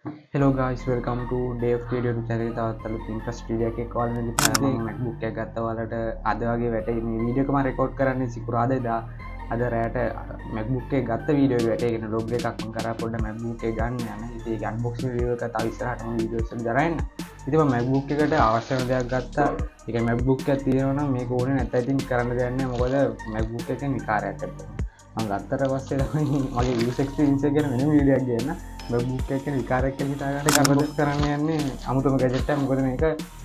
Hello guys, welcome to Dave video channel. තවත් අලුත් interest video එකක් ඔයාලට මම MacBook එක ගත්තා. ඔයාලට අද වගේ වැටේ මේ වීඩියෝ එක මම රෙකෝඩ් කරන්නේ සිකුරාදා එදා. අද රැට MacBook එක ගත්ත වීඩියෝ එක වැටේගෙන log එකක් මම කරා පොඩ්ඩක් MacBook එක ගන්න යන. ඉතින් ඒක unboxing video එක තව ඉස්සරහට මම වීඩියෝස් වල දරන්න. ඉතින් මම MacBook එකට අවශ්‍ය වෙන දේක් ගත්තා. ඒක MacBook එකක් තියෙනවා නම් මේක ඕනේ නැත්නම් ඉතින් කරන්න දෙයක් නැහැ. මොකද MacBook එකෙන් විකාරයක් ඇත්තට. මම ගත්තට පස්සේ තමයි මගේ user experience එක ගැන වෙන වීඩියෝ එකක් ගන්න. MacBook එක විකාරයක් කියලා හිතාගන්න කවදත් කරන්න යන්නේ අමුතුම ගැජට් එකක්. මොකද මේක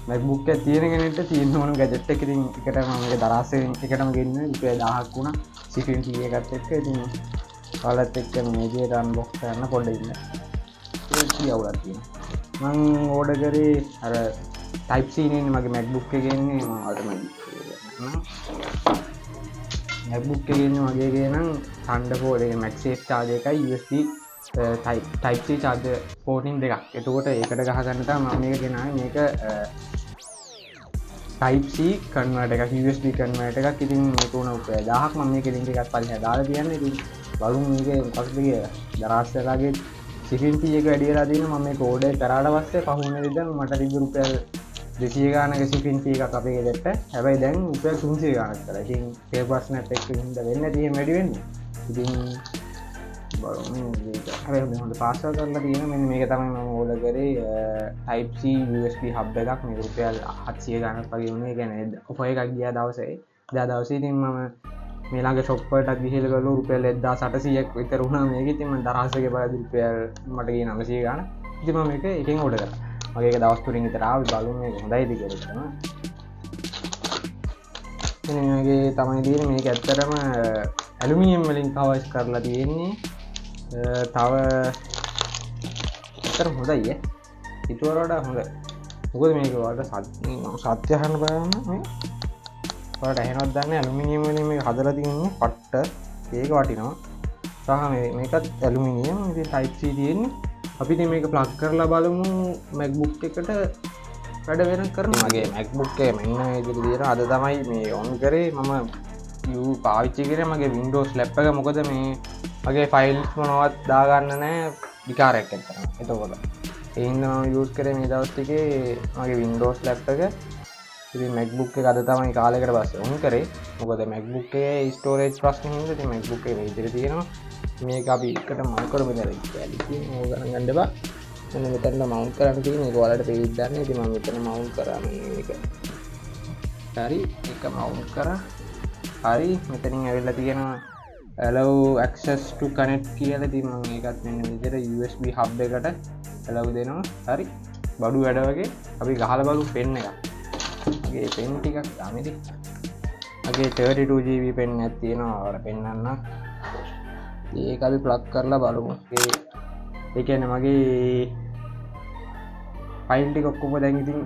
MacBook එක තියෙන කෙනෙක්ට තියෙන ඕන ගැජට් එක. ඉතින් එකට මම මේක දරාසෙන් එකටම ගෙන්නේ රුපියල් 1000ක් වුණා shipping fee එකත් එක්ක. ඉතින් ඔයාලත් එක්ක මේ විදියට unbox කරන්න පොඩ්ඩක් ඉන්න. ඒක කියවලා තියෙනවා. මම ඕඩර් කරේ අර type C නේ මගේ MacBook එකේ එන්නේ. මම MacBook එකේ ඉන්නේ මගේ ගේ නම් Thunderbolt එක MagSafe charger එකයි USB type C charger port දෙකක්. එතකොට ඒකට ගහගන්න තමයි මම මේක ගෙනාවේ. මේක type C converter එකක්, USB converter එකක්. ඉතින් මේක උන රුපියල් 1000ක්. මම මේකේ link එකක් පල්ලෙහා දාලා තියන්නේ. ඉතින් බලමු මේකේ මොකක්ද කියලා. දරාස්සලාගේ shipping fee එක වැඩි වෙලා තියෙනවා. මම මේක order කරාට පස්සේ පහුවෙන විදිහ මට තිබ්බ රුපියල් 200 ගානක shipping fee එකක් අපේ ගෙදරට. හැබැයි දැන් රුපියල් 300 ගානක් කරා. ඉතින් paper snap එක හින්දා වෙන්නේ නැති එහෙම වැඩි වෙන්නේ. ඉතින් බලමු මේක. හැබැයි මම හොඳ පාස්වර්ඩ් කරලා තියෙනවා. මෙන්න මේක තමයි මම ඕඩර් කරේ type C USB hub එකක්. මේක රුපියල් 700 ගානක් වගේ වුණේ. ඒ කියන්නේ ඔෆර් එකක් ගියා දවසේ. එදා දවසේ ඉතින් මම මේ ළඟ shop වලට ගිහිල්ලා බලුවා රුපියල් 1800ක් විතර වුණා මේක. ඉතින් මම දරාසගේ බලද්දි රුපියල් මට ගියේ 900 ගාන. ඉතින් මම මේක එකෙන් ඕඩර් කරා. මගේ එක දවස් තුනකින් විතර ආවා. බලමු මේක හොඳයිද කියලා හිතනවා. මෙන්න මේකේ තමයි තියෙන්නේ. මේක ඇත්තටම ඇලුමිනියම් වලින් කවර්ස් කරලා තියෙන්නේ. තව ඇත්තටම හොඳයි ඈ. ඊටවර වඩා හොඳයි. මොකද මේක වලට සත්‍ය අහන්න බලන්න මේ. ඔයාලට ඇහෙනවද දන්නේ ඇලුමිනියම් වලින් මේක හදලා තියෙන්නේ පට්ට. ඒක වටිනවා. සහ මේකත් ඇලුමිනියම්. ඉතින් type C තියෙන්නේ. අපි ඉතින් මේක ප්ලග් කරලා බලමු MacBook එකට වැඩ වෙන කරනවා. මගේ MacBook එක මෙන්න මේ විදිහට තියෙනවා. අද තමයි මේ on කරේ. මම පාවිච්චි කරේ මගේ Windows lap එක. මොකද මේ මගේ ෆයිල්ස් මොනවත් දාගන්න නැහැ. විකාරයක් ඇත්තටම. එතකොට ඒ හින්දා මම යූස් කරේ මේ දවස් ටිකේ මගේ Windows lap එක. ඉතින් MacBook එක අද තමයි කාලයකට පස්සේ on කරේ. මොකද MacBook එකේ storage ප්‍රශ්න හින්දා ඉතින් MacBook එක මේ විදිහට තියෙනවා. මේක අපි එකට මවුන්ට් කරමු දැන්. ඉතින් ඕක ගණන් ගන්න එපා. මෙන්න මෙතන මවුන්ට් කරන්න තියෙන්නේ. ඒක ඔයාලට පේජ් දාන්න. ඉතින් මම මෙතන මවුන්ට් කරා මේක. හරි. ඒක මවුන්ට් කරා. හරි. මෙතනින් ඇවිල්ලා තියෙනවා allow access to connect කියලා. ඉතින් මම ඒකත් මෙන්න මේ විදිහට USB hub එකට allow දෙනවා. හරි. බඩු වැඩ වගේ අපි ගහලා බලමු pen එකක්. මගේ pen ටිකක් දාමු ඉතින්. මගේ 32GB pen එකක් තියෙනවා. ඔයාලට පෙන්නන්න. ඒක අපි ප්ලග් කරලා බලමු. ඒ කියන්නේ මගේ ෆයිල් ටික ඔක්කොම දැන් ඉතින්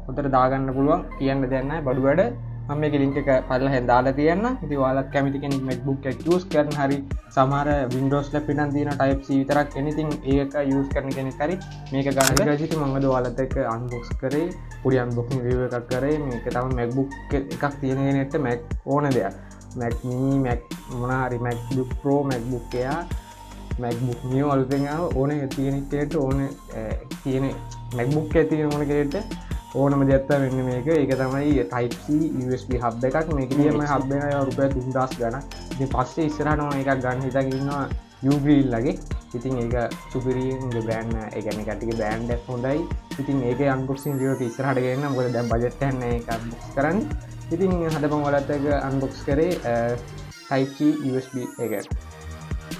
උතර දාගන්න පුළුවන්. කියන්න දෙයක් නැහැ. බඩු වැඩ මම මේකේ link එක පල්ලෙහෙන් දාලා තියන්න. ඉතින් ඔයාලත් කැමති කෙනෙක් MacBook එක use කරන්න හරි සමහර Windows lap එකෙන් තියෙන type C විතරක් anything ඒක use කරන කෙනෙක් හරි මේක ගන්න. ඊට පස්සේ මම ඔයාලත් එක්ක unbox කරේ. පොඩි unboxing review එකක් කරේ. මේක තමයි MacBook එකක් තියෙන කෙනෙක්ට Mac ඕන දෙයක්. Mac mini, Mac මොනාරි MacBook Pro, MacBook Air, MacBook Neo අලුතෙන් ආව ඕනේ තියෙන කෙනෙක්ට ඕනේ තියෙන MacBook එකේ තියෙන ඕන කෙනෙක්ට ඕනම දෙයක් තමයි වෙන්නේ මේක. ඒක තමයි type C USB hub එකක්. මේකේ තමයි hub එක රුපියල් 3000 ගණන්. ඉතින් පස්සේ ඉස්සරහට මම එකක් ගන්න හිතාගෙන ඉන්නවා Ugreen ලගේ. ඉතින් ඒක සුපිරියන්ගේ brand ඒ කියන්නේ කට්ටියගේ brand එක හොඳයි. ඉතින් ඒකේ unboxing video එක ඉස්සරහට ගෙන්න. මොකද දැන් budget එක නැහැ ඒක unbox කරන්න. ඉතින් හදපන් ඔයාලත් එක්ක unbox කරේ type C USB එක.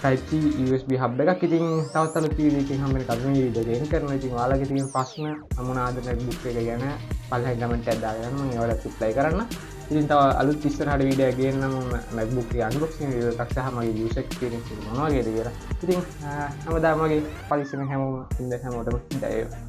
type C USB hub එකක්. ඉතින් තවත් අලුත් වීඩියෝ එකකින් හම්බ වෙනකම් මේ වීඩියෝ එක එන්න කරනවා. ඉතින් ඔයාලගේ තියෙන ප්‍රශ්න මොනවාද MacBook එක ගැන පල්ලෙහාන් කමෙන්ට් එකක් දාගෙන මම ඒවට රිප්ලයි කරන්න. ඉතින් තව අලුත් ඉස්සරහට වීඩියෝ එකක් ගේන්නම් MacBook එක unboxing වීඩියෝ එකක් සහ මගේ user experience එක මොනවා වගේද කියලා. ඉතින් හැමදාම වගේ පරිස්සමෙන් හැමෝම ඉන්න හැමෝටම ජය වේවා.